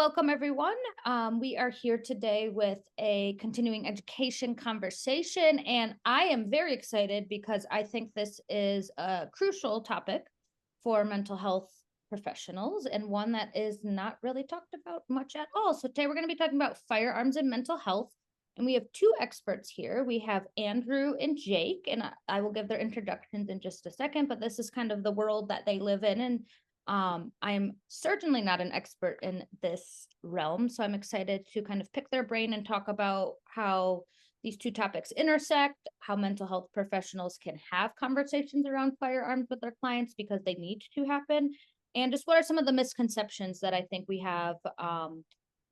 welcome everyone. We are here today with a continuing education conversation, and I am very excited because I think this is a crucial topic for mental health professionals and one that is not really talked about much at all. So today we're going to be talking about firearms and mental health, and we have two experts here. We have Andrew and Jake, and I will give their introductions in just a second, but this is kind of the world that they live in, and I'm certainly not an expert in this realm, so I'm excited to kind of pick their brain and talk about how these two topics intersect, how mental health professionals can have conversations around firearms with their clients because they need to happen, and just what are some of the misconceptions that I think we have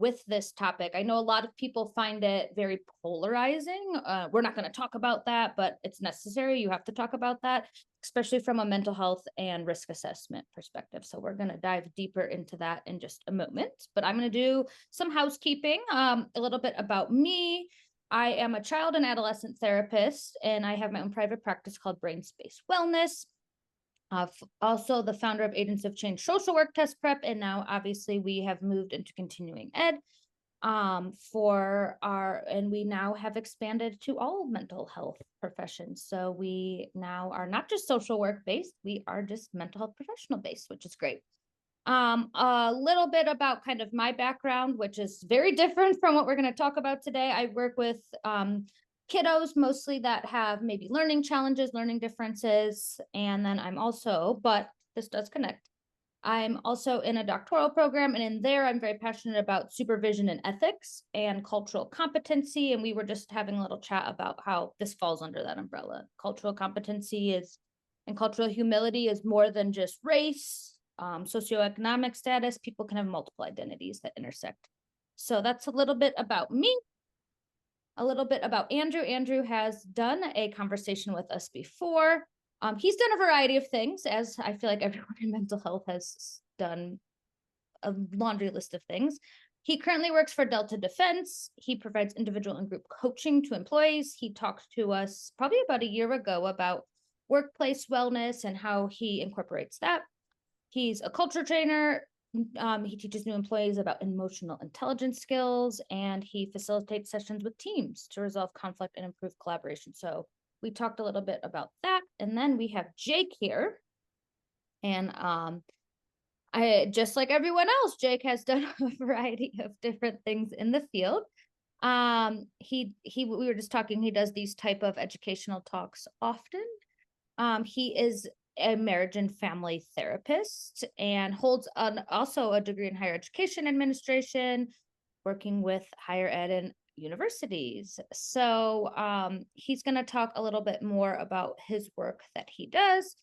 with this topic. I know a lot of people find it very polarizing. We're not going to talk about that, but it's necessary. You have to talk about that, especially from a mental health and risk assessment perspective. So we're going to dive deeper into that in just a moment. But I'm going to do some housekeeping, a little bit about me. I am a child and adolescent therapist, and I have my own private practice called Brain Space Wellness. Also the founder of Agents of Change Social Work Test Prep, and now obviously we have moved into continuing ed and we now have expanded to all mental health professions. So we now are not just social work based, we are just mental health professional based, which is great. A little bit about kind of my background, which is very different from what we're going to talk about today. I work with kiddos mostly that have maybe learning challenges, learning differences. And then I'm also, but this does connect, I'm also in a doctoral program, and in there I'm very passionate about supervision and ethics and cultural competency. And we were just having a little chat about how this falls under that umbrella. Cultural competency and cultural humility is more than just race, socioeconomic status. People can have multiple identities that intersect. So that's a little bit about me. A little bit about Andrew. Andrew has done a conversation with us before. He's done a variety of things, as I feel like everyone in mental health has done a laundry list of things. He currently works for Delta Defense. He provides individual and group coaching to employees. He talked to us probably about a year ago about workplace wellness and how he incorporates that. He's a culture trainer. He teaches new employees about emotional intelligence skills, and he facilitates sessions with teams to resolve conflict and improve collaboration. So we talked a little bit about that. And then we have Jake here. And I just like everyone else, Jake has done a variety of different things in the field. We were just talking, he does these type of educational talks often. He is a marriage and family therapist and holds also a degree in higher education administration, working with higher ed and universities. So he's going to talk a little bit more about his work that he does.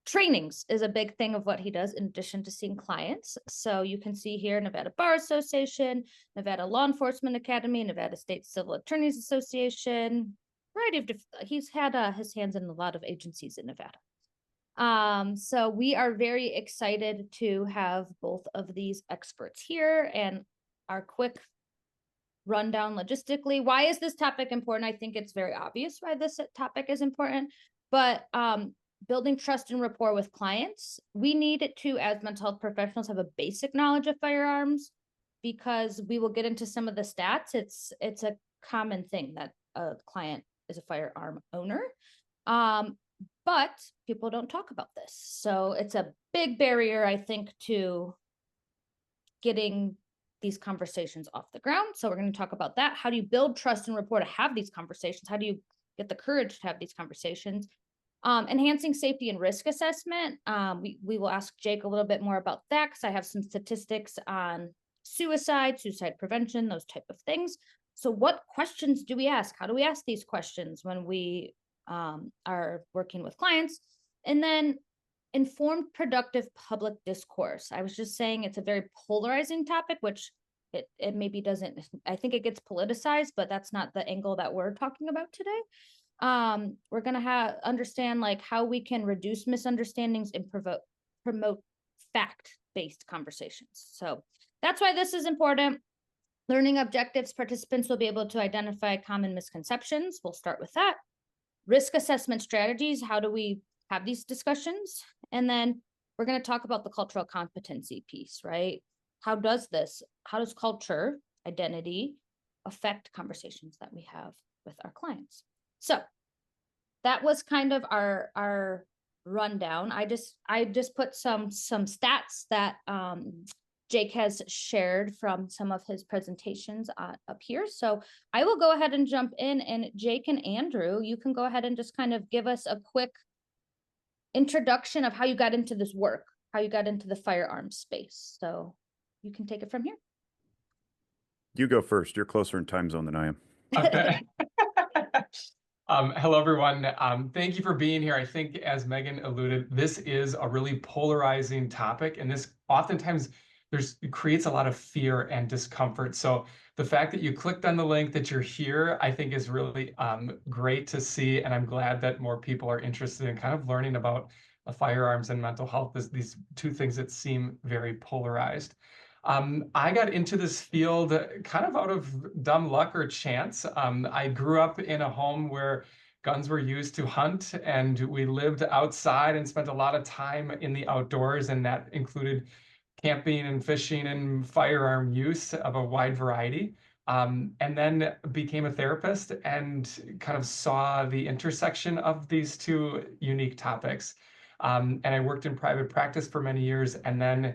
Trainings is a big thing of what he does in addition to seeing clients. So you can see here Nevada Bar Association, Nevada Law Enforcement Academy, Nevada State Civil Attorneys Association, variety of he's had his hands in a lot of agencies in Nevada. So we are very excited to have both of these experts here. And our quick rundown logistically, why is this topic important? I think it's very obvious why this topic is important, but building trust and rapport with clients, we need it to, as mental health professionals, have a basic knowledge of firearms, because we will get into some of the stats. It's a common thing that a client is a firearm owner, but people don't talk about this. So it's a big barrier, I think, to getting these conversations off the ground. So we're going to talk about that. How do you build trust and rapport to have these conversations? How do you get the courage to have these conversations? Enhancing safety and risk assessment. We will ask Jake a little bit more about that, because I have some statistics on suicide prevention, those type of things. So what questions do we ask? How do we ask these questions when we are working with clients? And then informed, productive public discourse. I was just saying it's a very polarizing topic, which it maybe doesn't, I think it gets politicized, but that's not the angle that we're talking about today. We're going to understand like how we can reduce misunderstandings and promote fact-based conversations. So that's why this is important. Learning objectives, participants will be able to identify common misconceptions. We'll start with that. Risk assessment strategies, how do we have these discussions? And then we're going to talk about the cultural competency piece, right? how does culture, identity affect conversations that we have with our clients? So that was kind of our rundown. I just put some stats that Jake has shared from some of his presentations up here. So I will go ahead and jump in, and Jake and Andrew, you can go ahead and just kind of give us a quick introduction of how you got into this work, how you got into the firearms space. So you can take it from here. You go first. You're closer in time zone than I am. Okay. Hello, everyone. Thank you for being here. I think, as Megan alluded, this is a really polarizing topic, and this oftentimes it creates a lot of fear and discomfort. So the fact that you clicked on the link, that you're here, I think is really great to see, and I'm glad that more people are interested in kind of learning about firearms and mental health, these two things that seem very polarized. I got into this field kind of out of dumb luck or chance. I grew up in a home where guns were used to hunt, and we lived outside and spent a lot of time in the outdoors, and that included camping and fishing and firearm use of a wide variety. And then became a therapist and kind of saw the intersection of these two unique topics. And I worked in private practice for many years, and then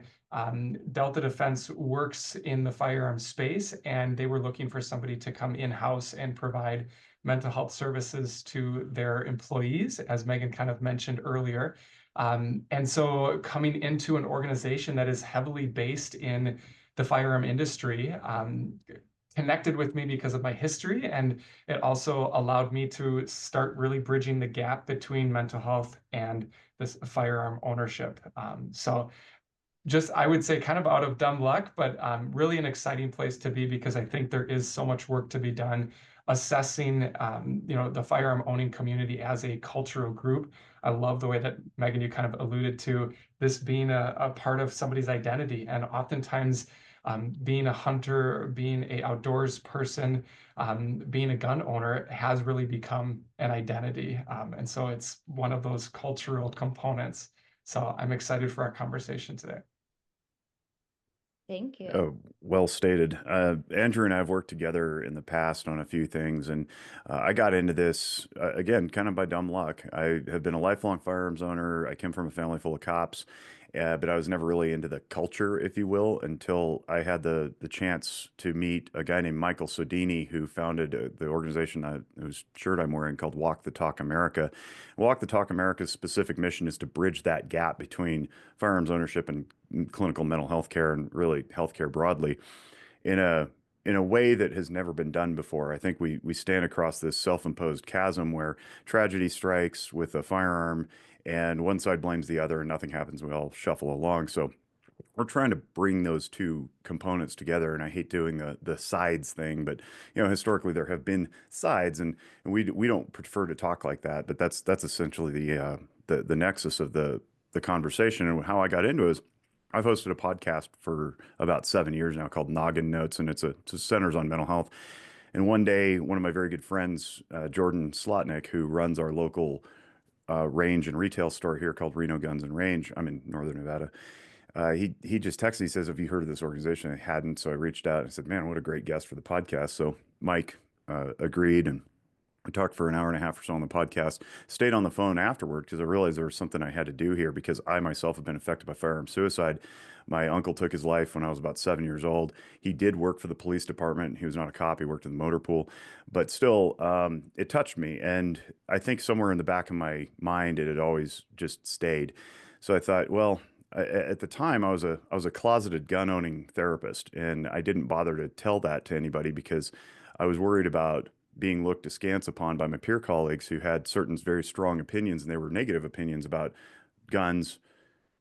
Delta Defense works in the firearm space, and they were looking for somebody to come in-house and provide mental health services to their employees, as Megan kind of mentioned earlier. And so coming into an organization that is heavily based in the firearm industry, connected with me because of my history, and it also allowed me to start really bridging the gap between mental health and this firearm ownership. So just, I would say, kind of out of dumb luck, but really an exciting place to be, because I think there is so much work to be done assessing, the firearm owning community as a cultural group. I love the way that, Megan, you kind of alluded to this being a part of somebody's identity, and oftentimes being a hunter, being a outdoors person, being a gun owner has really become an identity. And so it's one of those cultural components. So I'm excited for our conversation today. Thank you. Oh, well stated. Andrew and I have worked together in the past on a few things, and I got into this again, kind of by dumb luck. I have been a lifelong firearms owner. I came from a family full of cops, but I was never really into the culture, if you will, until I had the chance to meet a guy named Michael Sodini, who founded the organization whose shirt I'm wearing, called Walk the Talk America. Walk the Talk America's specific mission is to bridge that gap between firearms ownership and clinical mental health care, and really healthcare broadly, in a way that has never been done before. I think we stand across this self-imposed chasm where tragedy strikes with a firearm, and one side blames the other, and nothing happens. We all shuffle along. So we're trying to bring those two components together, and I hate doing the sides thing, but historically there have been sides, and we don't prefer to talk like that, but that's essentially the nexus of the conversation. And how I got into it is, I've hosted a podcast for about 7 years now called Noggin Notes, and it centers on mental health. And one day, one of my very good friends, Jordan Slotnick, who runs our local range and retail store here called Reno Guns and Range. I'm in Northern Nevada. He just texted. He says, "Have you heard of this organization?" I hadn't, so I reached out and said, "Man, what a great guest for the podcast." So Mike agreed, and we talked for an hour and a half or so on the podcast. Stayed on the phone afterward because I realized there was something I had to do here, because I myself have been affected by firearm suicide. My uncle took his life when I was about 7 years old. He did work for the police department. He was not a cop. He worked in the motor pool, but still, it touched me. And I think somewhere in the back of my mind, it had always just stayed. So I thought, well, at the time, I was a closeted gun owning therapist, and I didn't bother to tell that to anybody because I was worried about being looked askance upon by my peer colleagues who had certain very strong opinions, and they were negative opinions about guns,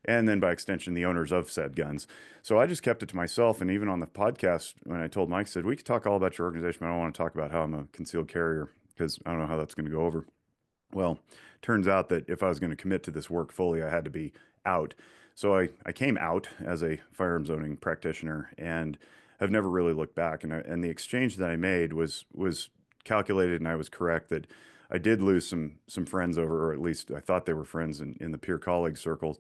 and then by extension, the owners of said guns. So I just kept it to myself. And even on the podcast, when I told Mike, I said, "We could talk all about your organization, but I don't want to talk about how I'm a concealed carrier, because I don't know how that's going to go over." Well, turns out that if I was going to commit to this work fully, I had to be out. So I came out as a firearms owning practitioner, and have never really looked back. And the exchange that I made was calculated, and I was correct that I did lose some friends over, or at least I thought they were friends in the peer colleague circles.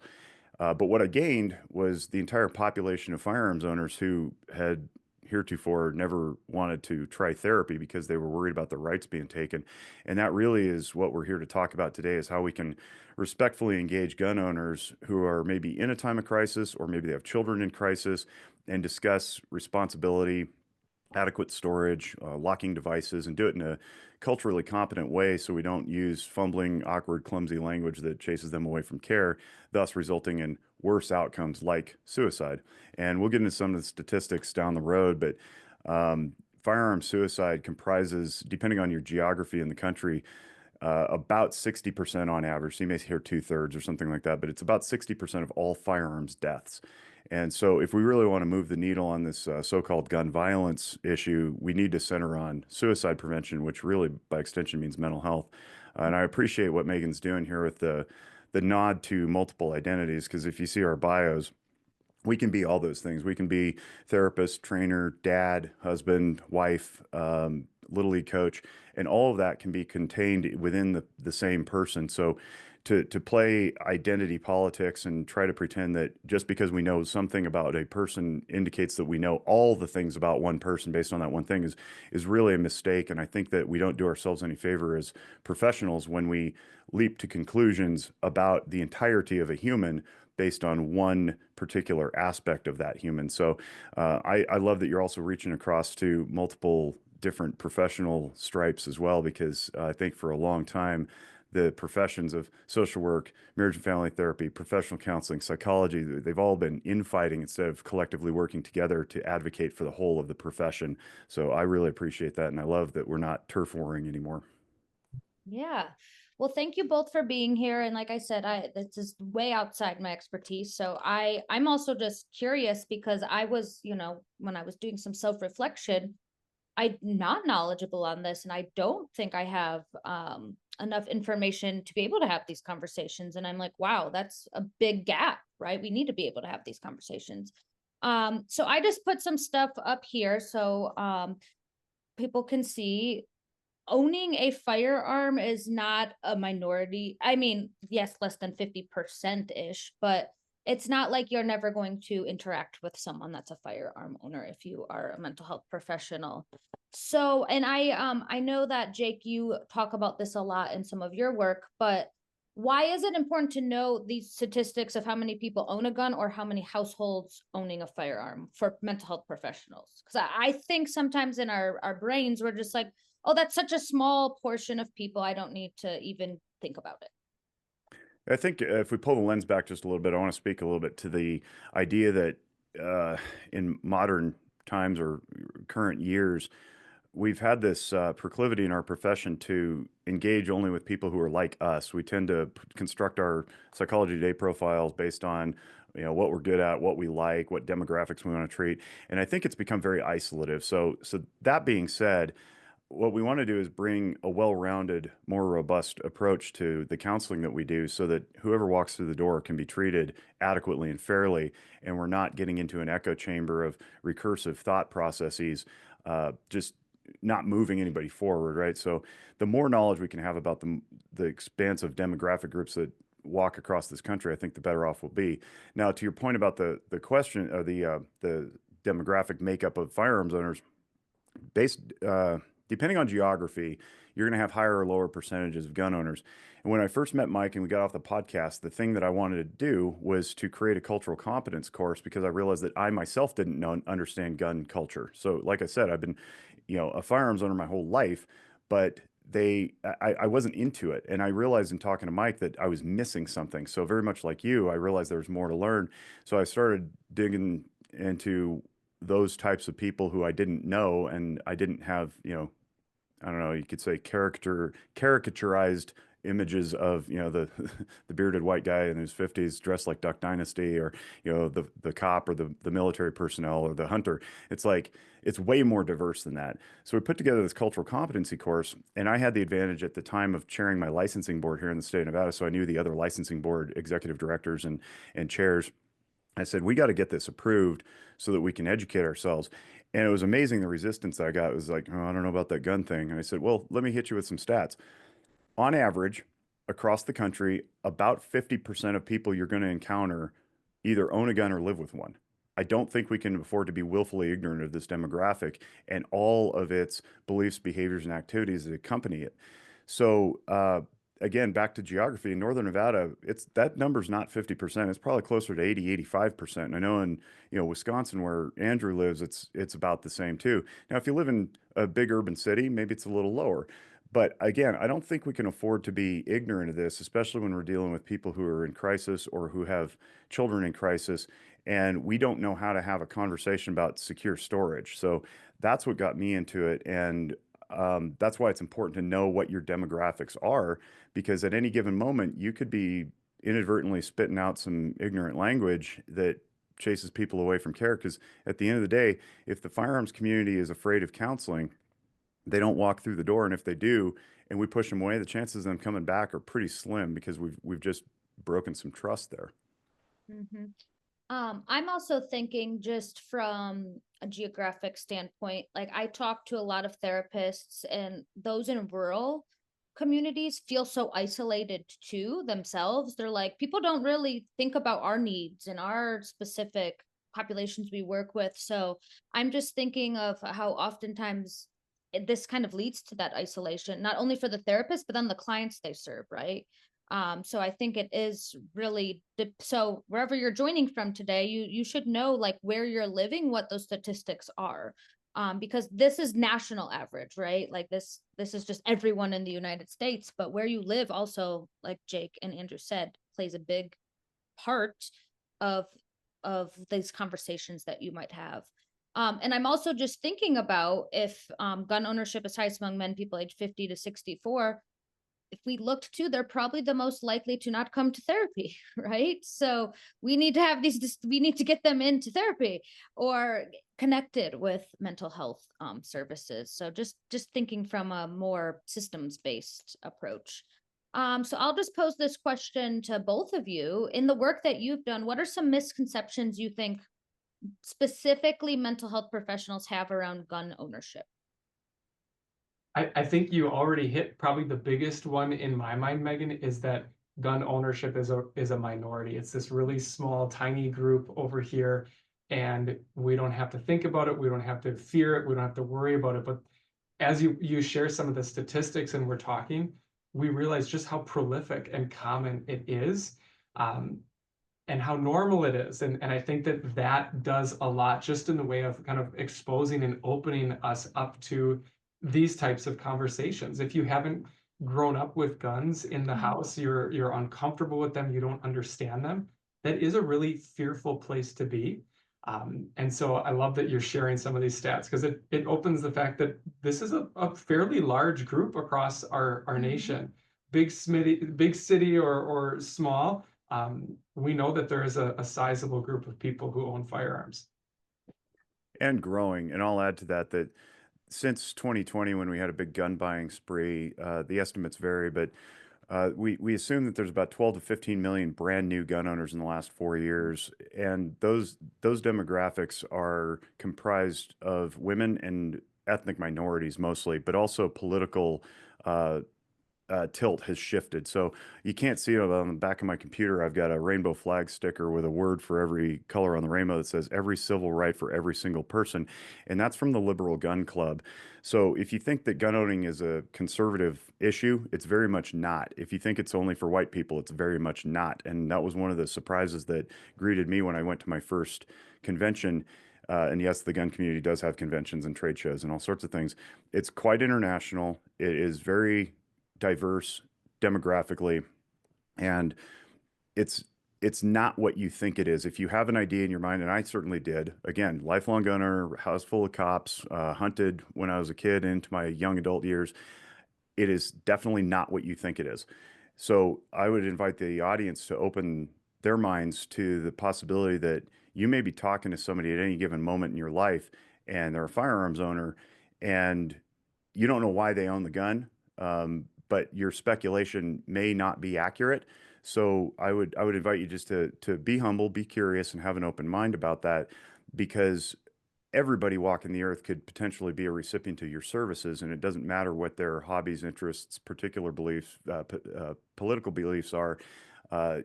But what I gained was the entire population of firearms owners who had heretofore never wanted to try therapy because they were worried about their rights being taken. And that really is what we're here to talk about today, is how we can respectfully engage gun owners who are maybe in a time of crisis, or maybe they have children in crisis, and discuss responsibility, adequate storage, locking devices, and do it in a culturally competent way so we don't use fumbling, awkward, clumsy language that chases them away from care, thus resulting in worse outcomes like suicide. And we'll get into some of the statistics down the road, but firearm suicide comprises, depending on your geography in the country, about 60% on average. So you may hear 2/3 or something like that, but it's about 60% of all firearms deaths. And so, if we really want to move the needle on this so-called gun violence issue, we need to center on suicide prevention, which really, by extension, means mental health. And I appreciate what Megan's doing here with the nod to multiple identities, because if you see our bios, we can be all those things. We can be therapist, trainer, dad, husband, wife, little league coach, and all of that can be contained within the same person. So to play identity politics and try to pretend that just because we know something about a person indicates that we know all the things about one person based on that one thing is really a mistake. And I think that we don't do ourselves any favor as professionals when we leap to conclusions about the entirety of a human based on one particular aspect of that human. So I love that you're also reaching across to multiple different professional stripes as well, because I think for a long time, the professions of social work, marriage and family therapy, professional counseling, psychology, they've all been infighting instead of collectively working together to advocate for the whole of the profession. So I really appreciate that. And I love that we're not turf warring anymore. Yeah. Well, thank you both for being here. And like I said, this is way outside my expertise. So I'm also just curious because I was, when I was doing some self-reflection, I'm not knowledgeable on this, and I don't think I have enough information to be able to have these conversations. And I'm like, wow, that's a big gap, right? We need to be able to have these conversations. So I just put some stuff up here so people can see. Owning a firearm is not a minority. I mean, yes, less than 50%-ish, but it's not like you're never going to interact with someone that's a firearm owner if you are a mental health professional. So, and I know that Jake, you talk about this a lot in some of your work, but why is it important to know these statistics of how many people own a gun or how many households owning a firearm for mental health professionals? Because I think sometimes in our brains, we're just like, oh, that's such a small portion of people. I don't need to even think about it. I think if we pull the lens back just a little bit, I want to speak a little bit to the idea that in modern times or current years, we've had this proclivity in our profession to engage only with people who are like us. We tend to construct our Psychology Today profiles based on what we're good at, what we like, what demographics we want to treat, and I think it's become very isolative. So that being said, what we want to do is bring a well-rounded, more robust approach to the counseling that we do so that whoever walks through the door can be treated adequately and fairly, and we're not getting into an echo chamber of recursive thought processes, just not moving anybody forward, right? So the more knowledge we can have about the expansive demographic groups that walk across this country, I think the better off we'll be. Now, to your point about the question of the demographic makeup of firearms owners, based depending on geography, you're going to have higher or lower percentages of gun owners. And when I first met Mike and we got off the podcast, the thing that I wanted to do was to create a cultural competence course because I realized that I myself didn't understand gun culture. So, like I said, I've been, a firearms owner my whole life, but I wasn't into it. And I realized in talking to Mike that I was missing something. So very much like you, I realized there was more to learn. So I started digging into those types of people who I didn't know, and I didn't have, I don't know, you could say caricaturized images of, the the bearded white guy in his 50s dressed like Duck Dynasty, or, the cop or the military personnel or the hunter. It's like, it's way more diverse than that. So we put together this cultural competency course, and I had the advantage at the time of chairing my licensing board here in the state of Nevada. So I knew the other licensing board executive directors and chairs. I said, we got to get this approved so that we can educate ourselves. And it was amazing the resistance that I got. It was like, oh, I don't know about that gun thing. And I said, well, let me hit you with some stats. On average, across the country, about 50% of people you're going to encounter either own a gun or live with one. I don't think we can afford to be willfully ignorant of this demographic and all of its beliefs, behaviors, and activities that accompany it. So, again, back to geography in Northern Nevada, it's that number's not 50%. It's probably closer to 80, 85%. And I know in, Wisconsin where Andrew lives, it's about the same too. Now, if you live in a big urban city, maybe it's a little lower. But again, I don't think we can afford to be ignorant of this, especially when we're dealing with people who are in crisis or who have children in crisis, and we don't know how to have a conversation about secure storage. So that's what got me into it. And that's why it's important to know what your demographics are, because at any given moment, you could be inadvertently spitting out some ignorant language that chases people away from care. Because at the end of the day, if the firearms community is afraid of counseling, they don't walk through the door. And if they do, and we push them away, the chances of them coming back are pretty slim because we've just broken some trust there. Mm-hmm. I'm also thinking just from a geographic standpoint, like I talk to a lot of therapists, and those in rural communities feel so isolated too themselves. They're like, people don't really think about our needs and our specific populations we work with. So I'm just thinking of how oftentimes this kind of leads to that isolation, not only for the therapist, but then the clients they serve, right? So I think it is really so wherever you're joining from today, you should know like where you're living, what those statistics are. Because this is national average, right? Like this is just everyone in the United States, but where you live also, like Jake and Andrew said, plays a big part of these conversations that you might have. And I'm also just thinking about if gun ownership is highest among men, people age 50 to 64, if we looked to, they're probably the most likely to not come to therapy, right? So we need to have we need to get them into therapy or connected with mental health services. So just thinking from a more systems-based approach. So I'll just pose this question to both of you. In the work that you've done, what are some misconceptions you think specifically mental health professionals have around gun ownership? I think you already hit probably the biggest one in my mind, Megan, is that gun ownership is a minority. It's this really small, tiny group over here, and we don't have to think about it. We don't have to fear it. We don't have to worry about it. But as you share some of the statistics and we're talking, we realize just how prolific and common it is, and how normal it is. And I think that does a lot just in the way of kind of exposing and opening us up to these types of conversations. If you haven't grown up with guns in the house, you're uncomfortable with them, you don't understand them, that is a really fearful place to be. And so I love that you're sharing some of these stats, because it opens the fact that this is a fairly large group across our nation, big city or small. We know that there is a sizable group of people who own firearms. And growing. And I'll add to that since 2020, when we had a big gun buying spree, the estimates vary, but we assume that there's about 12 to 15 million brand new gun owners in the last 4 years, and those demographics are comprised of women and ethnic minorities mostly, but also political tilt has shifted. So you can't see it on the back of my computer. I've got a rainbow flag sticker with a word for every color on the rainbow that says every civil right for every single person. And that's from the Liberal Gun Club. So if you think that gun owning is a conservative issue, it's very much not. If you think it's only for white people, it's very much not. And that was one of the surprises that greeted me when I went to my first convention. And yes, the gun community does have conventions and trade shows and all sorts of things. It's quite international. It is very diverse demographically, and it's not what you think it is. If you have an idea in your mind, and I certainly did, again, lifelong gunner, house full of cops, hunted when I was a kid into my young adult years, it is definitely not what you think it is. So I would invite the audience to open their minds to the possibility that you may be talking to somebody at any given moment in your life, and they're a firearms owner, and you don't know why they own the gun. But your speculation may not be accurate. So I would invite you just to be humble, be curious, and have an open mind about that, because everybody walking the earth could potentially be a recipient of your services, and it doesn't matter what their hobbies, interests, particular beliefs, political beliefs are.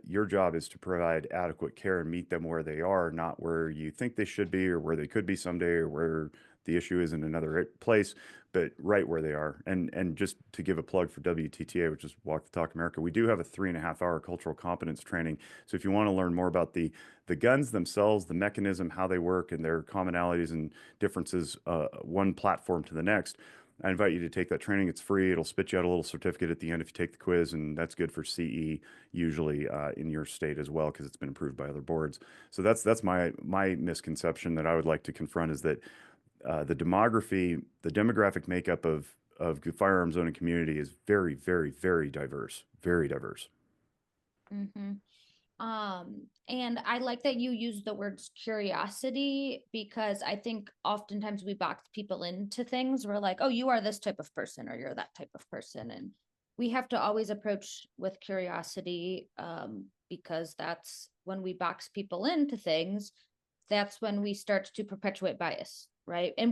Your job is to provide adequate care and meet them where they are, not where you think they should be or where they could be someday or where the issue is in another place, but right where they are. And just to give a plug for WTTA, which is Walk the Talk America, we do have a 3.5 hour cultural competence training. So if you want to learn more about the guns themselves, the mechanism, how they work, and their commonalities and differences, one platform to the next, I invite you to take that training. It's free. It'll spit you out a little certificate at the end if you take the quiz, and that's good for CE usually in your state as well because it's been approved by other boards. So that's my misconception that I would like to confront is that the demographic makeup of the firearms owning community is very, very, very diverse, very diverse. Mm-hmm. And I like that you use the words curiosity because I think oftentimes we box people into things. We're like, oh, you are this type of person or you're that type of person. And we have to always approach with curiosity because that's when we box people into things, that's when we start to perpetuate bias, right? And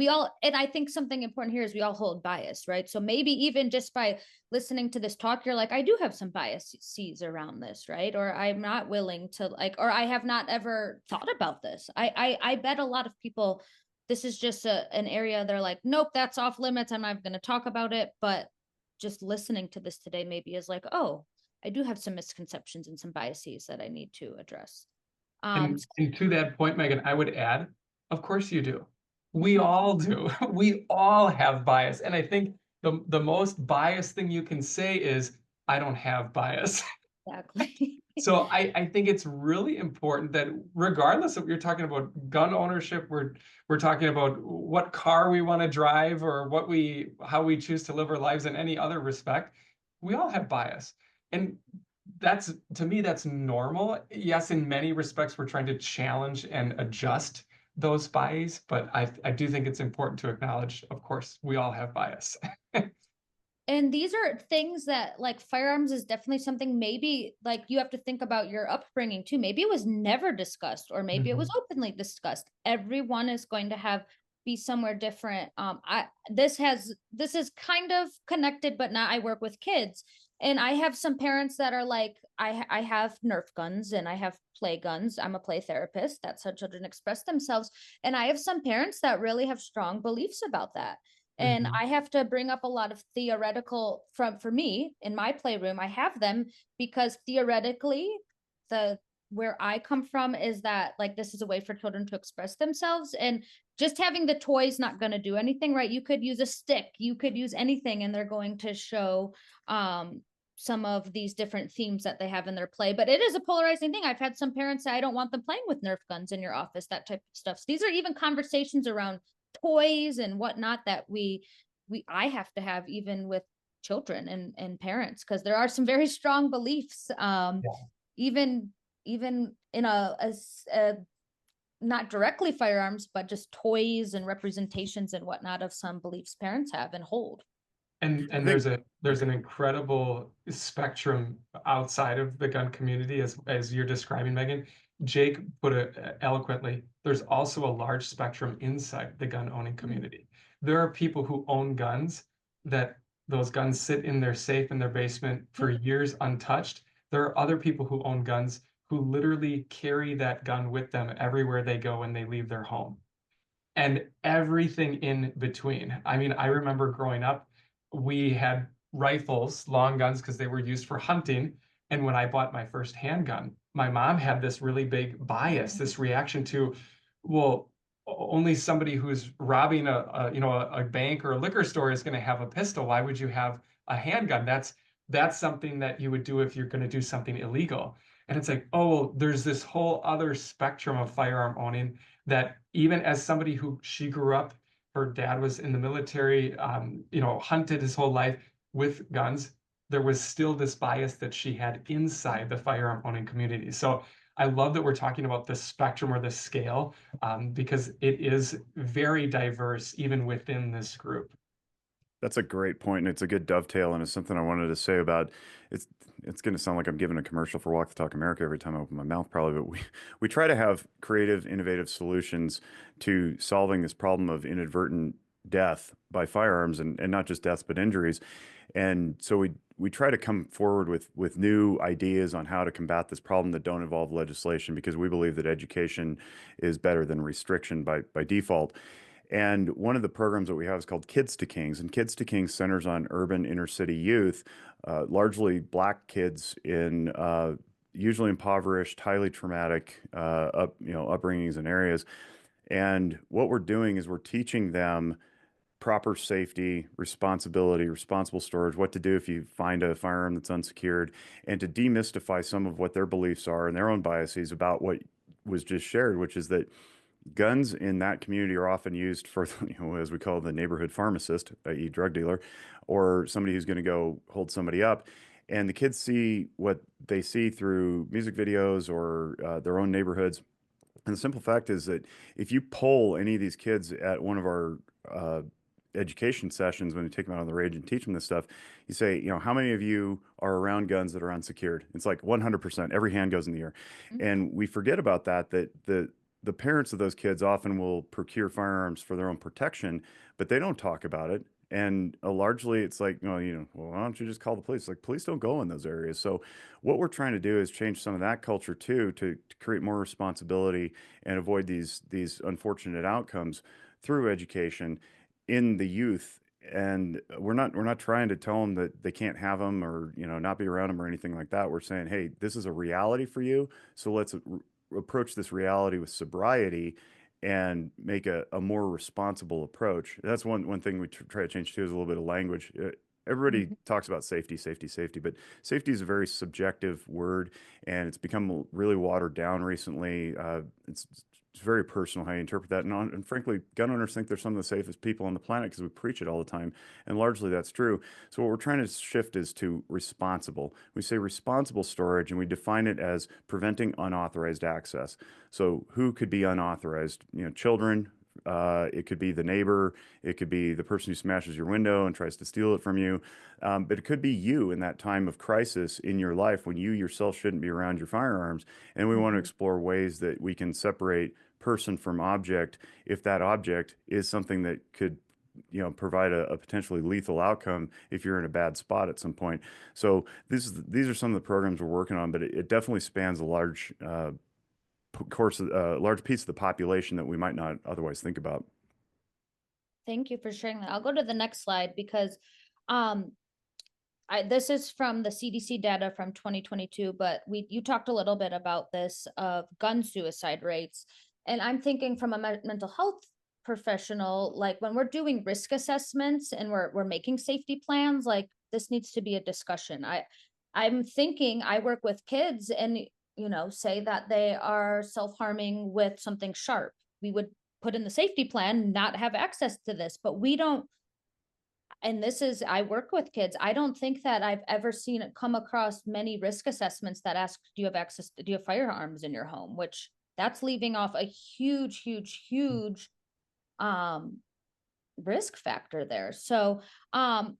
I think something important here is we all hold bias, right? So maybe even just by listening to this talk, you're like, I do have some biases around this, right? Or I'm not willing to or I have not ever thought about this. I bet a lot of people, this is just an area they're like, nope, that's off limits. I'm not going to talk about it. But just listening to this today maybe is like, oh, I do have some misconceptions and some biases that I need to address. And to that point, Megan, I would add, of course you do. We all do. We all have bias. And I think the most biased thing you can say is, I don't have bias. Exactly. So I think it's really important that regardless of you're talking about gun ownership, we're talking about what car we want to drive or how we choose to live our lives in any other respect, we all have bias. And to me, that's normal. Yes, in many respects, we're trying to challenge and adjust those biases, but I do think it's important to acknowledge, of course, we all have bias. And these are things that like firearms is definitely something maybe like you have to think about your upbringing too. Maybe it was never discussed or maybe it was openly discussed. Everyone is going to be somewhere different. This is kind of connected, but not. I work with kids and I have some parents that are like, I have Nerf guns and I have play guns. I'm a play therapist. That's how children express themselves. And I have some parents that really have strong beliefs about that. And I have to bring up a lot of theoretical for me in my playroom. I have them because theoretically, where I come from is that like this is a way for children to express themselves, and just having the toys not going to do anything, right? You could use a stick, you could use anything, and they're going to show some of these different themes that they have in their play. But it is a polarizing thing. I've had some parents say, I don't want them playing with Nerf guns in your office, that type of stuff. So these are even conversations around toys and whatnot that I have to have even with children and parents, because there are some very strong beliefs even in a not directly firearms, but just toys and representations and whatnot of some beliefs parents have and hold. And there's an incredible spectrum outside of the gun community as you're describing, Megan. Jake put it eloquently. There's also a large spectrum inside the gun owning community. There are people who own guns that those guns sit in their safe in their basement for years untouched. There are other people who own guns who literally carry that gun with them everywhere they go when they leave their home. And everything in between. I mean, I remember growing up, we had rifles, long guns, because they were used for hunting. And when I bought my first handgun, my mom had this really big bias, this reaction to, well, only somebody who's robbing a bank or a liquor store is going to have a pistol. Why would you have a handgun? That's something that you would do if you're going to do something illegal. And it's like, oh, there's this whole other spectrum of firearm owning that even as somebody who she grew up, her dad was in the military, hunted his whole life with guns, there was still this bias that she had inside the firearm owning community. So I love that we're talking about the spectrum or the scale because it is very diverse even within this group. That's a great point, and it's a good dovetail, and it's something I wanted to say about it's going to sound like I'm giving a commercial for Walk the Talk America every time I open my mouth, probably, but we try to have creative, innovative solutions to solving this problem of inadvertent death by firearms, and not just deaths but injuries. And so we try to come forward with new ideas on how to combat this problem that don't involve legislation, because we believe that education is better than restriction by default. And one of the programs that we have is called Kids to Kings, and Kids to Kings centers on urban inner city youth, largely Black kids in usually impoverished, highly traumatic upbringings and areas. And what we're doing is we're teaching them proper safety, responsibility, responsible storage, what to do if you find a firearm that's unsecured, and to demystify some of what their beliefs are and their own biases about what was just shared, which is that guns in that community are often used for, as we call the neighborhood pharmacist, i.e. drug dealer, or somebody who's going to go hold somebody up. And the kids see what they see through music videos or their own neighborhoods. And the simple fact is that if you poll any of these kids at one of our education sessions, when you take them out on the range and teach them this stuff, you say, how many of you are around guns that are unsecured? It's like 100%. Every hand goes in the air. And we forget about that the parents of those kids often will procure firearms for their own protection, but they don't talk about it. And largely it's like, well, why don't you just call the police? Like, police don't go in those areas. So what we're trying to do is change some of that culture too, to create more responsibility and avoid these unfortunate outcomes through education in the youth. And we're not trying to tell them that they can't have them or, not be around them or anything like that. We're saying, hey, this is a reality for you. So let's approach this reality with sobriety and make a more responsible approach. That's one thing we try to change too, is a little bit of language. Everybody talks about safety, but safety is a very subjective word, and it's become really watered down recently. It's very personal how you interpret that. And frankly, gun owners think they're some of the safest people on the planet because we preach it all the time. And largely that's true. So what we're trying to shift is to responsible. We say responsible storage, and we define it as preventing unauthorized access. So who could be unauthorized? Children. It could be the neighbor. It could be the person who smashes your window and tries to steal it from you. But it could be you in that time of crisis in your life when you yourself shouldn't be around your firearms. And we want to explore ways that we can separate person from object if that object is something that could provide a potentially lethal outcome if you're in a bad spot at some point. So these are some of the programs we're working on, but it definitely spans a large large piece of the population that we might not otherwise think about. Thank you for sharing that. I'll go to the next slide because this is from the CDC data from 2022, but you talked a little bit about this of gun suicide rates. And I'm thinking from a mental health professional, like when we're doing risk assessments and we're making safety plans, like this needs to be a discussion. I'm thinking I work with kids and, say that they are self-harming with something sharp. We would put in the safety plan, not have access to this, but we don't. And I work with kids. I don't think that I've ever seen it come across many risk assessments that ask, do you have firearms in your home? Which that's leaving off a huge risk factor there. So I'll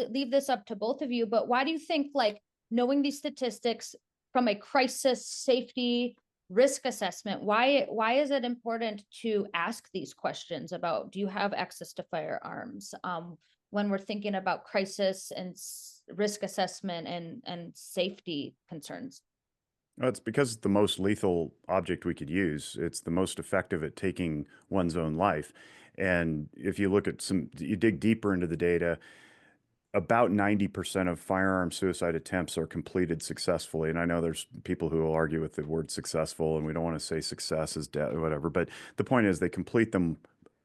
leave this up to both of you, but why do you think, like, knowing these statistics from a crisis safety risk assessment, why is it important to ask these questions about, do you have access to firearms, when we're thinking about crisis and risk assessment and safety concerns? Well, it's because it's the most lethal object we could use. It's the most effective at taking one's own life. And if you look at you dig deeper into the data, about 90% of firearm suicide attempts are completed successfully. And I know there's people who will argue with the word successful, and we don't want to say success is death or whatever. But the point is they complete them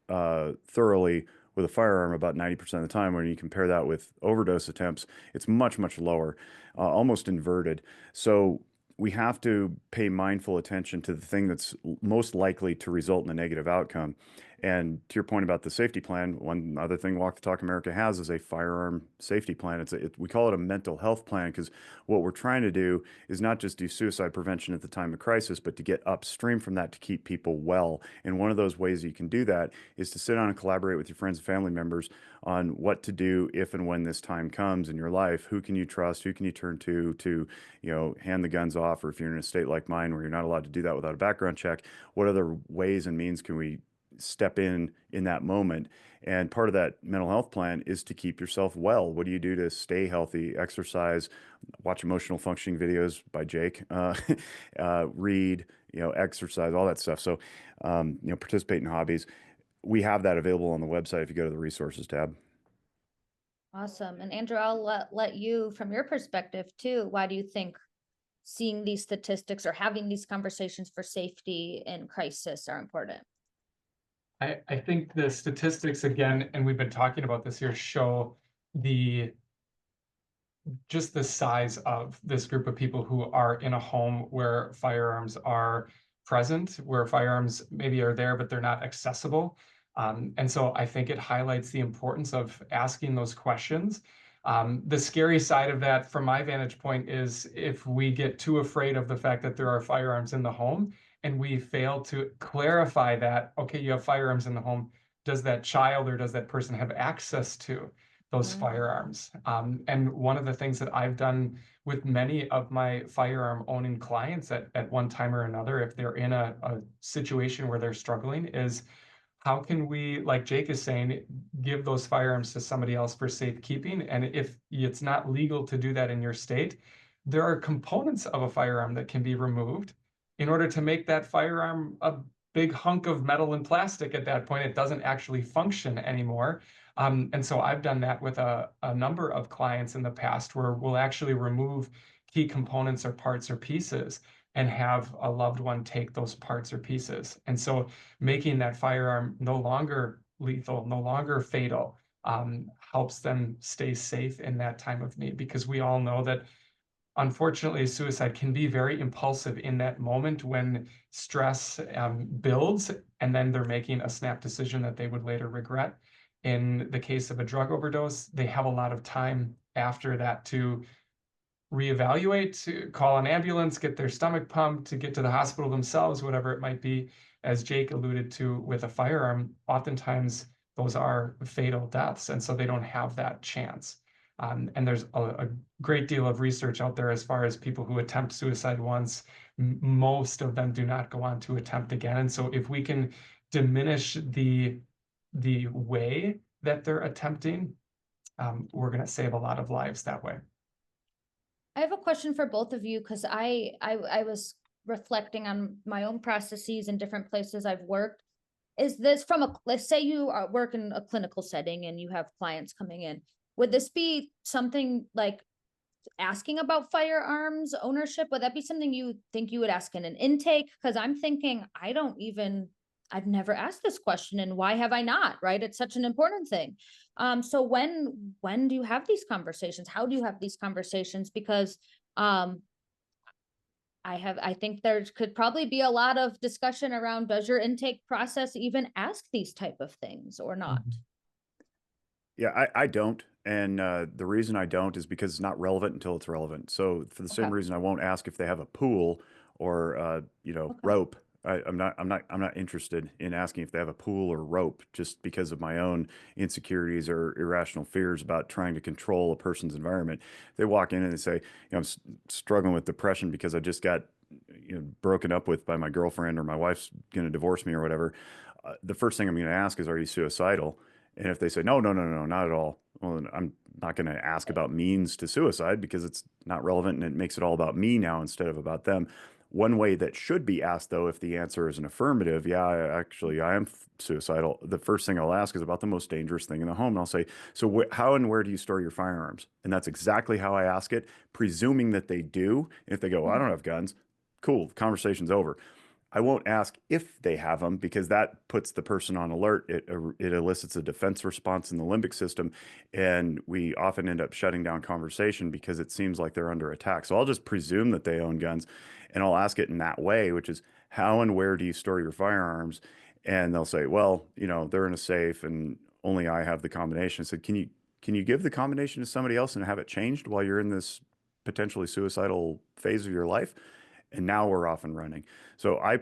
thoroughly with a firearm about 90% of the time. When you compare that with overdose attempts, it's much, much lower, almost inverted. So we have to pay mindful attention to the thing that's most likely to result in a negative outcome. And to your point about the safety plan, one other thing Walk the Talk America has is a firearm safety plan. We call it a mental health plan, because what we're trying to do is not just do suicide prevention at the time of crisis, but to get upstream from that to keep people well. And one of those ways you can do that is to sit down and collaborate with your friends and family members on what to do if and when this time comes in your life. Who can you trust? Who can you turn to hand the guns off? Or if you're in a state like mine where you're not allowed to do that without a background check, what other ways and means can we step in that moment. And part of that mental health plan is to keep yourself well. What do you do to stay healthy? Exercise, watch emotional functioning videos by Jake, read, exercise, all that stuff. So, participate in hobbies. We have that available on the website if you go to the resources tab. Awesome. And Andrew, I'll let you, from your perspective too, why do you think seeing these statistics or having these conversations for safety in crisis are important? I think the statistics, again, and we've been talking about this here, show just the size of this group of people who are in a home where firearms are present, where firearms maybe are there, but they're not accessible. And so I think it highlights the importance of asking those questions. The scary side of that, from my vantage point, is if we get too afraid of the fact that there are firearms in the home and we fail to clarify that, okay, you have firearms in the home, does that child or does that person have access to those firearms? And one of the things that I've done with many of my firearm owning clients at one time or another, if they're in a situation where they're struggling, is how can we, like Jake is saying, give those firearms to somebody else for safekeeping? And if it's not legal to do that in your state, there are components of a firearm that can be removed in order to make that firearm a big hunk of metal and plastic. At that point, it doesn't actually function anymore. And so I've done that with a number of clients in the past, where we'll actually remove key components or parts or pieces and have a loved one take those parts or pieces. And so making that firearm no longer lethal, no longer fatal, helps them stay safe in that time of need, because we all know that unfortunately suicide can be very impulsive in that moment when stress builds, and then they're making a snap decision that they would later regret. In the case of a drug overdose, they have a lot of time after that to reevaluate, to call an ambulance, get their stomach pumped, to get to the hospital themselves, whatever it might be. As Jake alluded to with a firearm, oftentimes those are fatal deaths, and so they don't have that chance. And there's a great deal of research out there as far as people who attempt suicide once, most of them do not go on to attempt again. And so if we can diminish the way that they're attempting, we're going to save a lot of lives that way. I have a question for both of you, because I was reflecting on my own processes in different places I've worked. Is this from let's say you work in a clinical setting and you have clients coming in, would this be something like asking about firearms ownership? Would that be something you think you would ask in an intake? Because I'm thinking, I've never asked this question, and why have I not, right? It's such an important thing. So when do you have these conversations? How do you have these conversations? Because I think there could probably be a lot of discussion around, does your intake process even ask these type of things or not? Yeah, I don't. And the reason I don't is because it's not relevant until it's relevant. So for the same Okay. reason, I won't ask if they have a pool or Okay. rope. I'm not interested in asking if they have a pool or rope, just because of my own insecurities or irrational fears about trying to control a person's environment. They walk in and they say, I'm struggling with depression because I just got broken up with by my girlfriend, or my wife's going to divorce me or whatever. The first thing I'm going to ask is, are you suicidal? And if they say, no, no, no, no, not at all, well, then I'm not going to ask about means to suicide, because it's not relevant and it makes it all about me now instead of about them. One way that should be asked, though, if the answer is an affirmative, yeah, I am suicidal, the first thing I'll ask is about the most dangerous thing in the home. And I'll say, so how and where do you store your firearms? And that's exactly how I ask it, presuming that they do. And if they go, I don't have guns, cool, conversation's over. I won't ask if they have them, because that puts the person on alert. It elicits a defense response in the limbic system, and we often end up shutting down conversation because it seems like they're under attack. So I'll just presume that they own guns, and I'll ask it in that way, which is, how and where do you store your firearms? And they'll say, well, they're in a safe and only I have the combination. I said, can you give the combination to somebody else and have it changed while you're in this potentially suicidal phase of your life? And now we're off and running. So I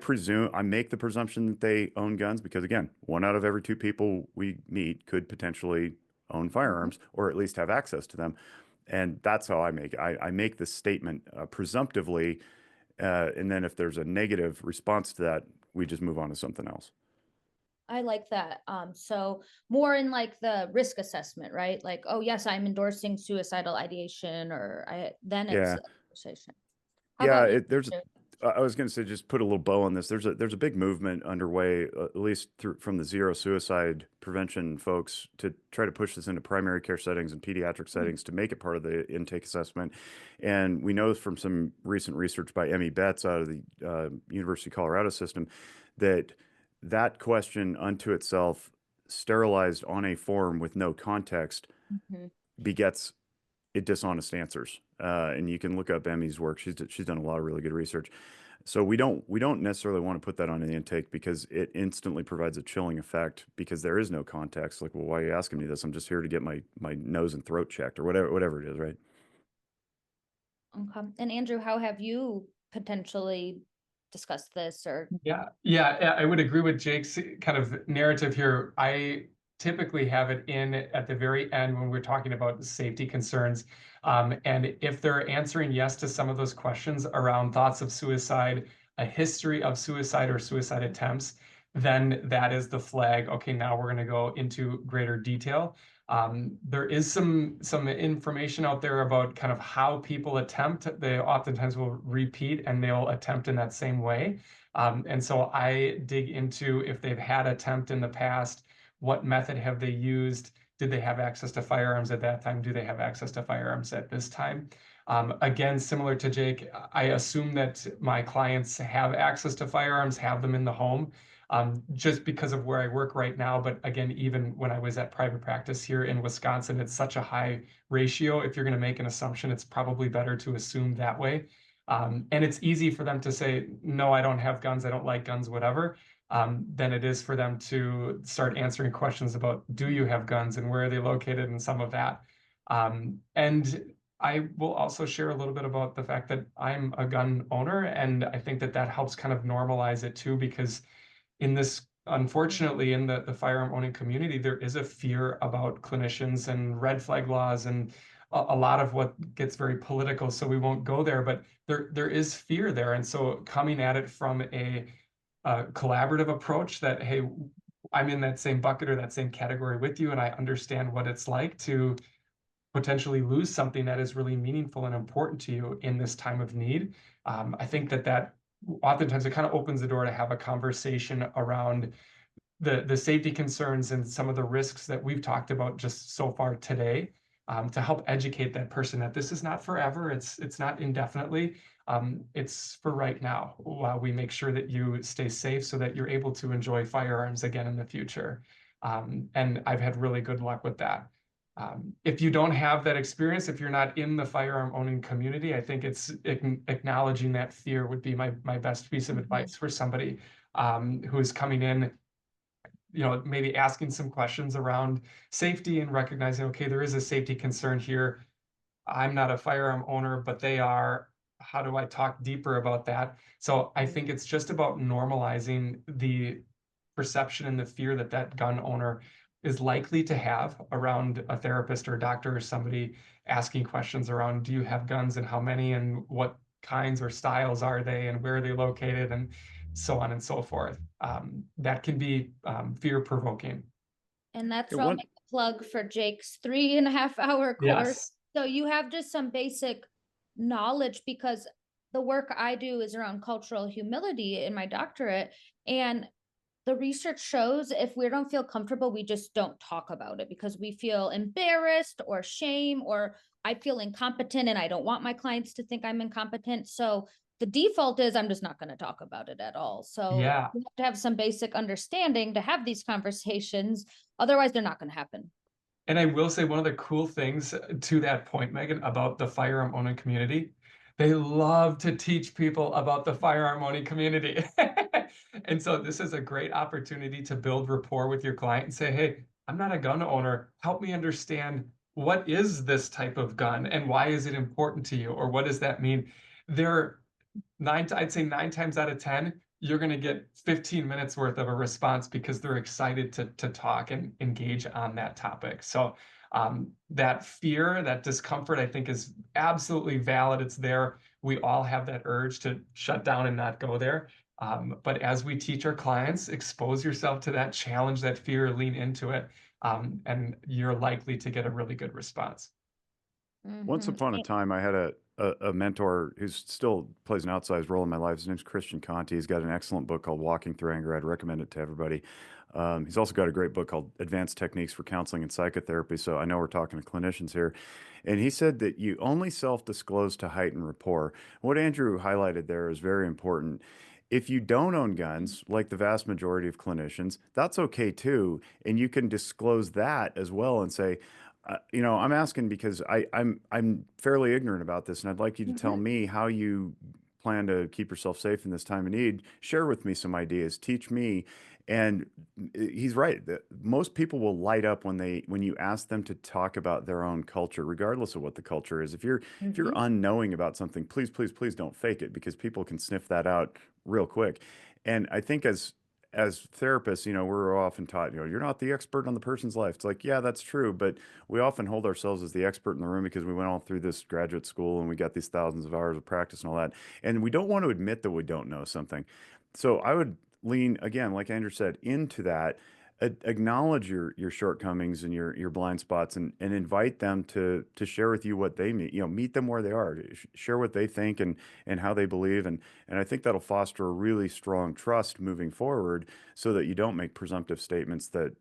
make the presumption that they own guns, because again, 1 out of every 2 people we meet could potentially own firearms, or at least have access to them. And that's how I make the statement presumptively. And then if there's a negative response to that, we just move on to something else. I like that. So more in like the risk assessment, right? Like, oh yes, I'm endorsing suicidal ideation, or then it's Yeah. a conversation. How Yeah, about you? there's Andrew? I was going to say just put a little bow on this. There's a big movement underway, at least through from the zero suicide prevention folks, to try to push this into primary care settings and pediatric Mm, settings to make it part of the intake assessment. And we know from some recent research by Emmy Betts out of the University of Colorado system that that question unto itself, sterilized on a form with no context, mhm. begets dishonest answers. And you can look up Emmy's work. She's done a lot of really good research. So we don't necessarily want to put that on the intake because it instantly provides a chilling effect because there is no context. Like, well, why are you asking me this? I'm just here to get my nose and throat checked or whatever it is, right? Okay. And Andrew, how have you potentially discussed this or? Yeah, I would agree with Jake's kind of narrative here. I typically have it in at the very end when we're talking about safety concerns. And if they're answering yes to some of those questions around thoughts of suicide, a history of suicide or suicide attempts, then that is the flag. Okay, now we're going to go into greater detail. There is some information out there about kind of how people attempt. They oftentimes will repeat and they'll attempt in that same way. And so I dig into if they've had attempt in the past, what method have they used? Did they have access to firearms at that time? Do they have access to firearms at this time? Again, similar to Jake, I assume that my clients have access to firearms, have them in the home, just because of where I work right now. But again, even when I was at private practice here in Wisconsin, it's such a high ratio. If you're going to make an assumption, it's probably better to assume that way. And it's easy for them to say, no, I don't have guns, I don't like guns, whatever, than it is for them to start answering questions about, do you have guns and where are they located and some of that. And I will also share a little bit about the fact that I'm a gun owner, and I think that that helps kind of normalize it too, because in this, unfortunately, in the firearm owning community, there is a fear about clinicians and red flag laws and a lot of what gets very political. So we won't go there, but there is fear there. And so coming at it from a collaborative approach that, hey, I'm in that same bucket or that same category with you, and I understand what it's like to potentially lose something that is really meaningful and important to you in this time of need. I think that oftentimes it kind of opens the door to have a conversation around the safety concerns and some of the risks that we've talked about just so far today, to help educate that person that this is not forever, it's not indefinitely, it's for right now, while we make sure that you stay safe so that you're able to enjoy firearms again in the future. And I've had really good luck with that. If you don't have that experience, if you're not in the firearm owning community, I think it's acknowledging that fear would be my best piece of advice for somebody who is coming in, maybe asking some questions around safety and recognizing, okay, there is a safety concern here. I'm not a firearm owner, but they are. How do I talk deeper about that? So I think it's just about normalizing the perception and the fear that that gun owner is likely to have around a therapist or a doctor or somebody asking questions around, do you have guns and how many and what kinds or styles are they and where are they located and so on and so forth. That can be fear provoking. And that's Yeah, where I'll one make a plug for Jake's 3.5 hour course. Yes. So you have just some basic knowledge, because the work I do is around cultural humility in my doctorate. And the research shows if we don't feel comfortable, we just don't talk about it because we feel embarrassed or shame, or I feel incompetent and I don't want my clients to think I'm incompetent. So the default is I'm just not going to talk about it at all. So Yeah. we have to have some basic understanding to have these conversations. Otherwise, they're not going to happen. And I will say one of the cool things to that point, Megan, about the firearm owning community, they love to teach people about the firearm owning community. And so this is a great opportunity to build rapport with your client and say, hey, I'm not a gun owner. Help me understand, what is this type of gun and why is it important to you? Or what does that mean? There I'd say 9 times out of 10, you're going to get 15 minutes worth of a response because they're excited to talk and engage on that topic. So that fear, that discomfort, I think is absolutely valid. It's there. We all have that urge to shut down and not go there. But as we teach our clients, expose yourself to that challenge, that fear, lean into it, and you're likely to get a really good response. Once Mhm. upon a time, I had a mentor who still plays an outsized role in my life. His name's Christian Conti. He's got an excellent book called Walking Through Anger. I'd recommend it to everybody. He's also got a great book called Advanced Techniques for Counseling and Psychotherapy. So I know we're talking to clinicians here. And he said that you only self-disclose to heighten rapport. What Andrew highlighted there is very important. If you don't own guns, like the vast majority of clinicians, that's okay too. And you can disclose that as well and say, I'm asking because I'm fairly ignorant about this, and I'd like you to tell Mhm. me how you plan to keep yourself safe in this time of need. Share with me some ideas. Teach me. And he's right. Most people will light up when you ask them to talk about their own culture, regardless of what the culture is. If you're Mhm. unknowing about something, please, please, please don't fake it because people can sniff that out real quick. And I think as therapists, we're often taught, you're not the expert on the person's life. It's like, yeah, that's true, but we often hold ourselves as the expert in the room because we went all through this graduate school and we got these thousands of hours of practice and all that. And we don't want to admit that we don't know something. So I would lean again, like Andrew said, into that. Acknowledge your shortcomings and your blind spots, and invite them to share with you what they meet. Meet them where they are. Share what they think and how they believe, and I think that'll foster a really strong trust moving forward, so that you don't make presumptive statements that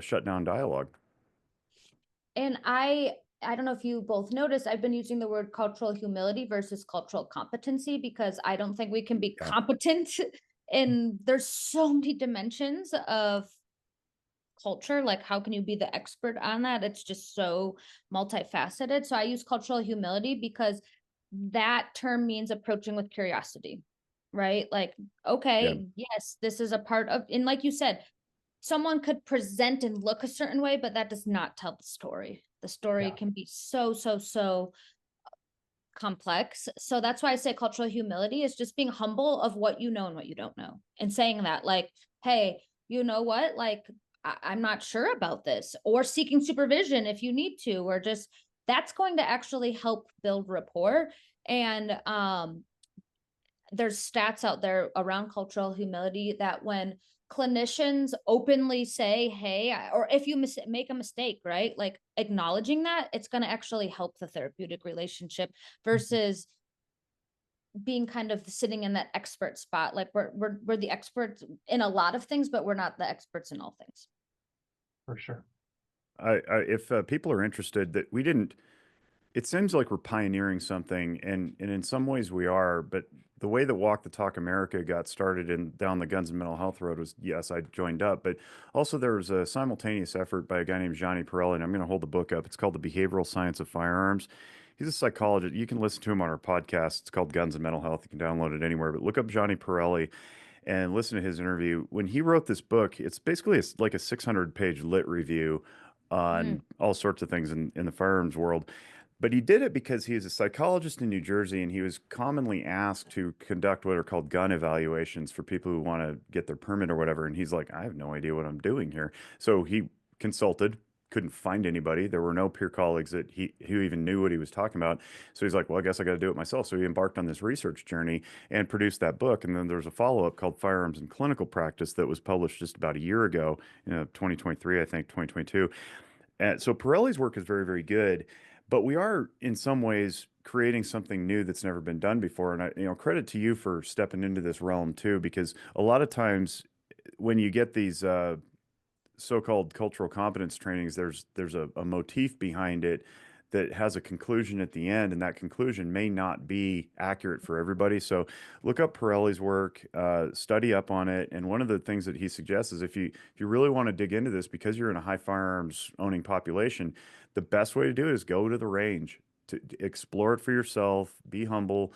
shut down dialogue. And I don't know if you both noticed, I've been using the word cultural humility versus cultural competency because I don't think we can be Yeah. competent and there's so many dimensions of culture. Like, how can you be the expert on that? It's just so multifaceted. So I use cultural humility because that term means approaching with curiosity, right? Like, Yeah. okay, yes, this is a part of, and like you said, someone could present and look a certain way, but that does not tell the story. The story Yeah, can be so complex. So that's why I say cultural humility is just being humble of what you know and what you don't know. And saying that, like, hey, you know what? Like, I'm not sure about this, or seeking supervision if you need to, or just that's going to actually help build rapport. And there's stats out there around cultural humility that when clinicians openly say, hey, or if you make a mistake, right? Like acknowledging that, it's going to actually help the therapeutic relationship versus being kind of sitting in that expert spot. Like we're the experts in a lot of things, but we're not the experts in all things. for sure. If people are interested, that we didn't. It seems like we're pioneering something, and in some ways we are, but the way that Walk the Talk America got started and down the guns and mental health road was, yes, I joined up, but also there was a simultaneous effort by a guy named Johnny Perelli, and I'm going to hold the book up. It's called The Behavioral Science of Firearms. He's a psychologist. You can listen to him on our podcast. It's called Guns and Mental Health. You can download it anywhere, but look up Johnny Perelli and listen to his interview. When he wrote this book, it's basically like a 600-page lit review Mm, on all sorts of things in the firearms world. But he did it because he is a psychologist in New Jersey, and he was commonly asked to conduct what are called gun evaluations for people who want to get their permit or whatever. And he's like, I have no idea what I'm doing here. So he consulted, couldn't find anybody. There were no peer colleagues that he who even knew what he was talking about. So he's like, well, I guess I got to do it myself. So he embarked on this research journey and produced that book. And then there's a follow-up called Firearms in Clinical Practice that was published just about a year ago, 2023, I think, 2022. And so Pirelli's work is very, very good, but we are in some ways creating something new that's never been done before. And credit to you for stepping into this realm too, because a lot of times when you get these so-called cultural competence trainings, there's a motif behind it that has a conclusion at the end, and that conclusion may not be accurate for everybody. So look up Pirelli's work, study up on it, and one of the things that he suggests is if you really want to dig into this, because you're in a high firearms owning population, the best way to do it is go to the range, to explore it for yourself, be humble,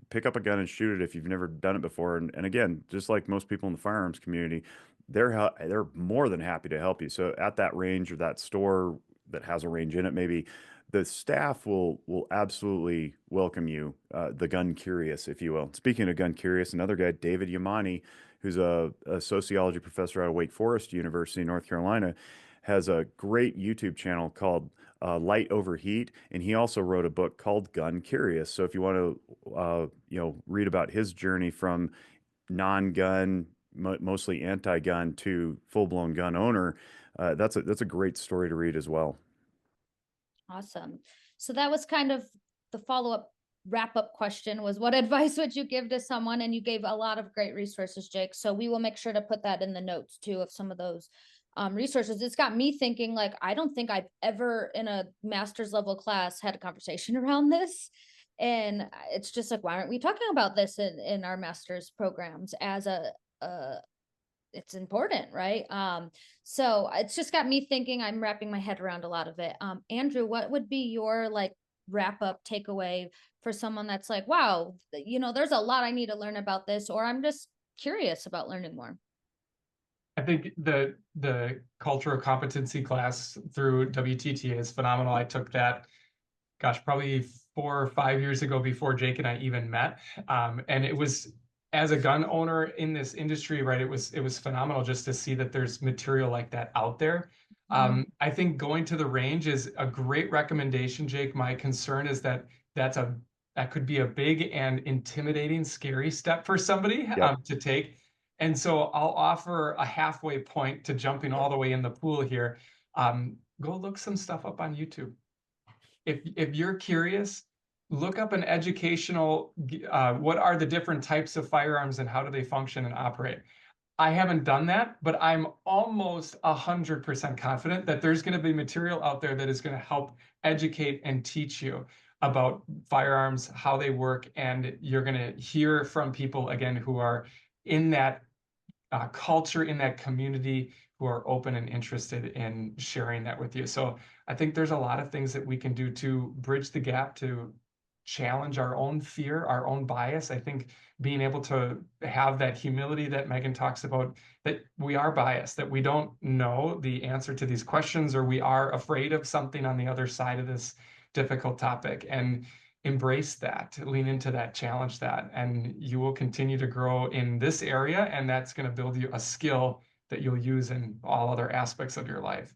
pick up a gun and shoot it if you've never done it before. And again, just like most people in the firearms community, they're more than happy to help you. So at that range or that store that has a range in it, maybe the staff will absolutely welcome you, the gun curious, if you will. Speaking of gun curious, another guy, David Yamani, who's a sociology professor out of Wake Forest University, North Carolina, has a great YouTube channel called Light Overheat, and he also wrote a book called Gun Curious. So if you want to, read about his journey from non-gun, mostly anti-gun to full-blown gun owner, that's a great story to read as well. Awesome. So that was kind of the follow-up wrap-up question was, what advice would you give to someone? And you gave a lot of great resources, Jake. So we will make sure to put that in the notes too of some of those resources. It's got me thinking, like, I don't think I've ever in a master's level class had a conversation around this. And it's just like, why aren't we talking about this in our master's programs as it's important, right? So it's just got me thinking. I'm wrapping my head around a lot of it. Andrew, what would be your like wrap up takeaway for someone that's like, wow, there's a lot I need to learn about this, or I'm just curious about learning more? I think the cultural competency class through WTTA is phenomenal. I took that, gosh, probably 4 or 5 years ago before Jake and I even met. And it was, as a gun owner in this industry, right, it was phenomenal just to see that there's material like that out there. I think going to the range is a great recommendation, Jake. My concern is that that could be a big and intimidating, scary step for somebody Yep. to take. And so I'll offer a halfway point to jumping all the way in the pool here. Go look some stuff up on YouTube. If you're curious, look up an educational, what are the different types of firearms and how do they function and operate? I haven't done that, but I'm almost 100% confident that there's going to be material out there that is going to help educate and teach you about firearms, how they work, and you're going to hear from people, again, who are in that culture, in that community, who are open and interested in sharing that with you. So I think there's a lot of things that we can do to bridge the gap, to challenge our own fear, our own bias. I think being able to have that humility that Megan talks about, that we are biased, that we don't know the answer to these questions, or we are afraid of something on the other side of this difficult topic, and embrace that, lean into that, challenge that, and you will continue to grow in this area, and that's going to build you a skill that you'll use in all other aspects of your life.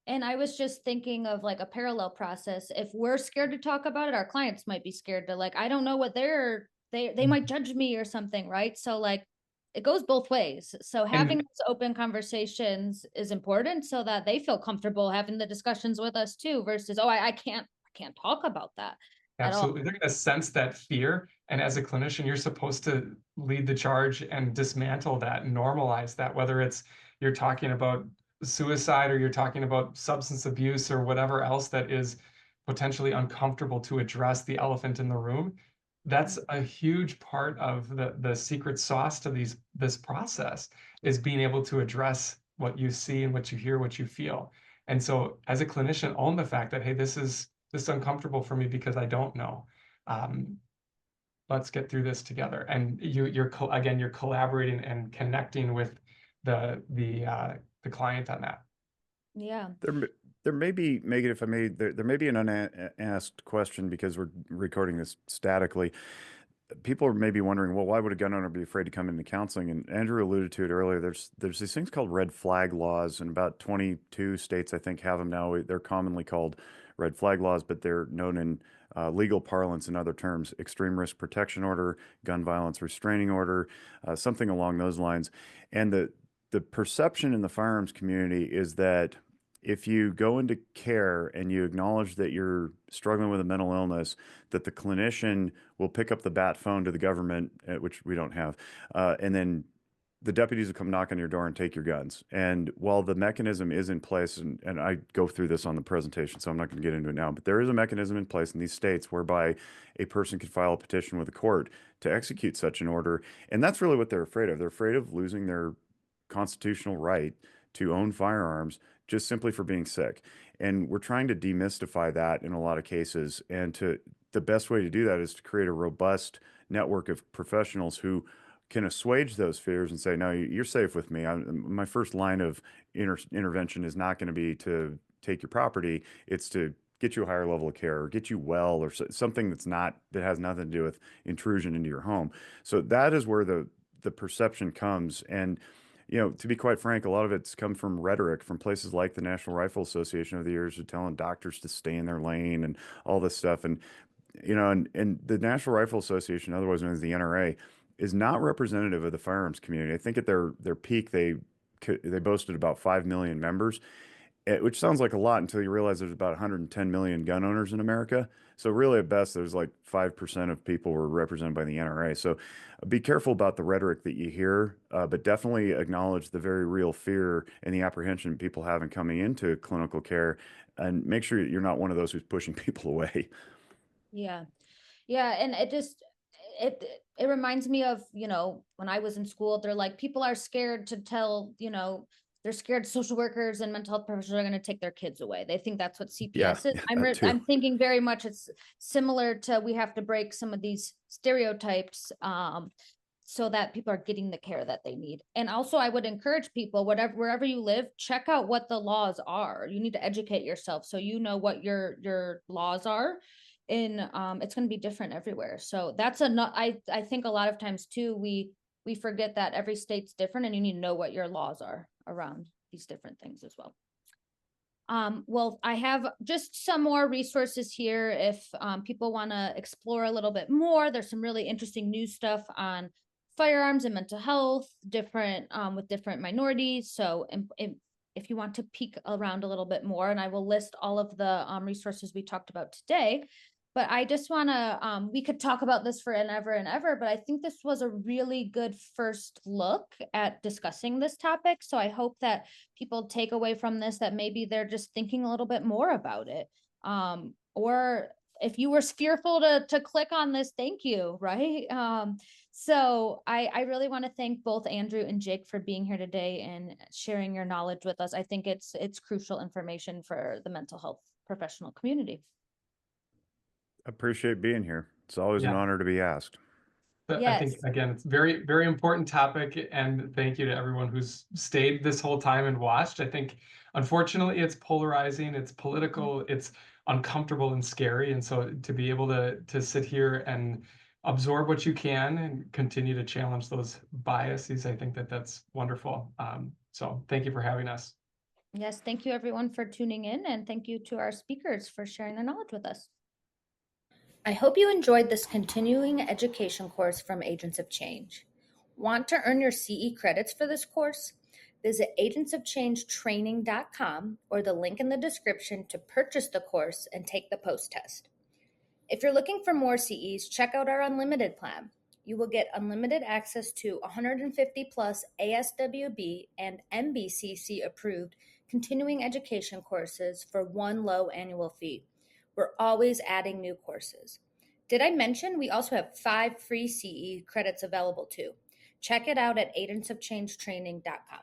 And I was just thinking of like a parallel process. If we're scared to talk about it, our clients might be scared to, like, I don't know what they might judge me or something, right? So like it goes both ways. So having And those open conversations is important so that they feel comfortable having the discussions with us too, versus, oh, I can't talk about that at all. absolutely, they're going to sense that fear. And as a clinician, you're supposed to lead the charge and dismantle that, normalize that, whether it's you're talking about suicide or you're talking about substance abuse or whatever else that is potentially uncomfortable to address, the elephant in the room. That's a huge part of the secret sauce to this process, is being able to address what you see and what you hear, what you feel. And so as a clinician, own the fact that, hey, this is uncomfortable for me because I don't know. Let's get through this together. And you're collaborating and connecting with the client on that. Yeah. There may be, Megan, if I may, there may be an unasked question because we're recording this statically. People are maybe wondering, well, why would a gun owner be afraid to come into counseling? And Andrew alluded to it earlier. There's these things called red flag laws, and about 22 states, I think, have them now. They're commonly called red flag laws, but they're known in legal parlance in other terms: extreme risk protection order, gun violence restraining order, something along those lines. And the perception in the firearms community is that if you go into care and you acknowledge that you're struggling with a mental illness, that the clinician will pick up the bat phone to the government, which we don't have, and then the deputies will come knock on your door and take your guns. And while the mechanism is in place, and I go through this on the presentation, so I'm not going to get into it now, but there is a mechanism in place in these states whereby a person could file a petition with the court to execute such an order. And that's really what they're afraid of. They're afraid of losing their constitutional right to own firearms just simply for being sick. And we're trying to demystify that in a lot of cases. And the best way to do that is to create a robust network of professionals who can assuage those fears and say, no, you're safe with me. My first line of intervention is not going to be to take your property. It's to get you a higher level of care or get you well, or something that has nothing to do with intrusion into your home. So that is where the perception comes. And to be quite frank, a lot of it's come from rhetoric from places like the National Rifle Association over the years, who are telling doctors to stay in their lane and all this stuff. And and the National Rifle Association, otherwise known as the NRA, is not representative of the firearms community. I think at their peak, they boasted about 5 million members, which sounds like a lot until you realize there's about 110 million gun owners in America. So really at best, there's like 5% of people were represented by the NRA. So be careful about the rhetoric that you hear, but definitely acknowledge the very real fear and the apprehension people have in coming into clinical care, and make sure you're not one of those who's pushing people away. Yeah. Yeah. And it it reminds me of, when I was in school, they're like, people are scared to tell, they're scared social workers and mental health professionals are going to take their kids away. They think that's what Yeah, CPS is. yeah, that too. I'm thinking very much it's similar to, we have to break some of these stereotypes, so that people are getting the care that they need. And also I would encourage people, wherever you live, check out what the laws are. You need to educate yourself so you know what your laws are. And it's going to be different everywhere. So that's I think a lot of times too, we forget that every state's different and you need to know what your laws are around these different things as well. Well, I have just some more resources here if people want to explore a little bit more. There's some really interesting new stuff on firearms and mental health, different with different minorities. So if you want to peek around a little bit more, and I will list all of the resources we talked about today. But I just want to, we could talk about this for ever and ever, but I think this was a really good first look at discussing this topic. So I hope that people take away from this that maybe they're just thinking a little bit more about it. Or if you were fearful to click on this, thank you, right? So I really want to thank both Andrew and Jake for being here today and sharing your knowledge with us. I think it's crucial information for the mental health professional community. Appreciate being here. It's always an honor to be asked. But I think, Yes. again, it's very, very important topic. And thank you to everyone who's stayed this whole time and watched. I think, unfortunately, it's polarizing, it's political, it's uncomfortable and scary. And so to be able to sit here and absorb what you can and continue to challenge those biases, I think that's wonderful. So thank you for having us. Yes, thank you everyone for tuning in, and thank you to our speakers for sharing their knowledge with us. I hope you enjoyed this continuing education course from Agents of Change. Want to earn your CE credits for this course? Visit agentsofchangetraining.com or the link in the description to purchase the course and take the post-test. If you're looking for more CEs, check out our unlimited plan. You will get unlimited access to 150 plus ASWB and NBCC approved continuing education courses for one low annual fee. We're always adding new courses. Did I mention we also have 5 free CE credits available too? Check it out at agentsofchangetraining.com.